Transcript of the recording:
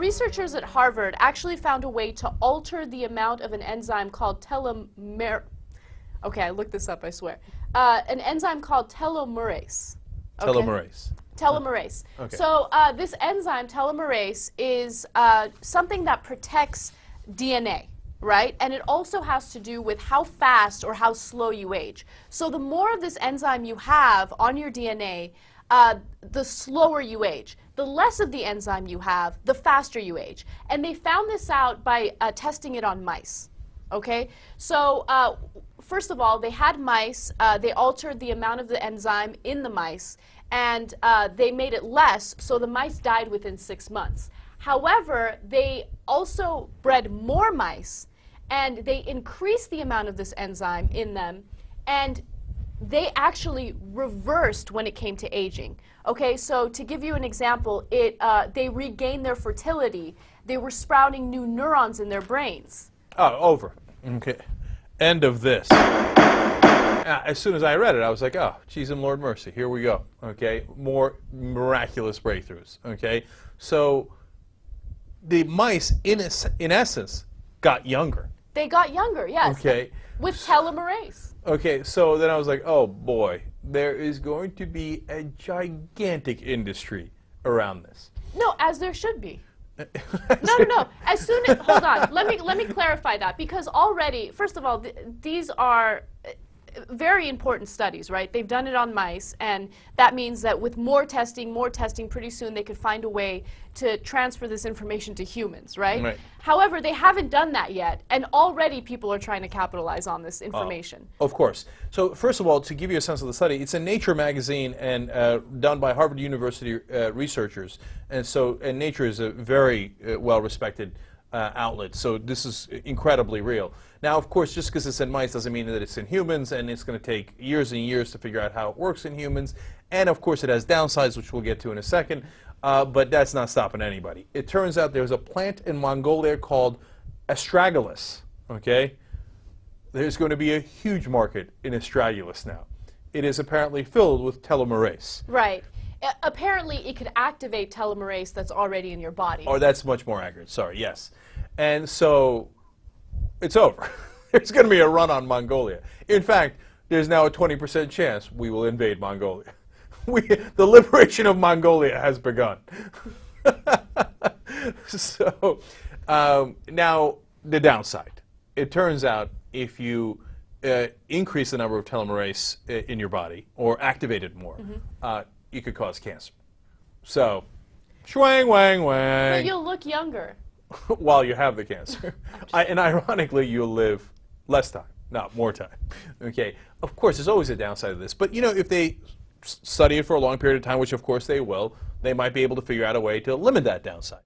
researchers at Harvard actually found a way to alter the amount of an enzyme called okay, I looked this up, I swear. An enzyme called telomerase. Okay? Telomerase. Telomerase. Okay. So this enzyme, telomerase, is something that protects DNA, right? And it also has to do with how fast or how slow you age. So the more of this enzyme you have on your DNA, the slower you age. The less of the enzyme you have, the faster you age. And they found this out by testing it on mice. Okay? So first of all, they had mice. They altered the amount of the enzyme in the mice, and they made it less, so the mice died within 6 months. However, they also bred more mice, and they increased the amount of this enzyme in them, and they actually reversed when it came to aging. Okay, so to give you an example, they regained their fertility. They were sprouting new neurons in their brains. Oh, over. Okay. End of this. As soon as I read it, I was like, oh, geez and Lord mercy, here we go. Okay, more miraculous breakthroughs. Okay, so the mice, in essence, got younger. They got younger, yes. Okay. With telomerase. Okay, so then I was like, oh boy, there is going to be a gigantic industry around this. No, as there should be. No. As soon as, hold on, let me clarify that, because already, first of all, these are very important studies, right? They've done it on mice, and that means that with more testing, pretty soon they could find a way to transfer this information to humans, right? Right. However, they haven't done that yet, and already people are trying to capitalize on this information. Of course. So first of all, to give you a sense of the study, it's in Nature magazine and done by Harvard University researchers, and Nature is a very well-respected outlet, so this is incredibly real. Now, of course, just because it's in mice doesn't mean that it's in humans, and it's going to take years and years to figure out how it works in humans, and of course it has downsides, which we'll get to in a second, but that's not stopping anybody. It turns out there's a plant in Mongolia called astragalus, okay? There's going to be a huge market in astragalus now. It is apparently filled with telomerase. Right. Apparently, it could activate telomerase that's already in your body. Or that's much more accurate, sorry, yes. And so it's over. There's going to be a run on Mongolia. In fact, there's now a 20% chance we will invade Mongolia. The liberation of Mongolia has begun. So now the downside. It turns out if you increase the number of telomerase in your body or activate it more, you could cause cancer. So, shwang, wang, wang. But you'll look younger. While you have the cancer. And ironically, you'll live less time, not more time. Okay. Of course, there's always a downside of this. But, you know, if they study it for a long period of time, which of course they will, they might be able to figure out a way to limit that downside.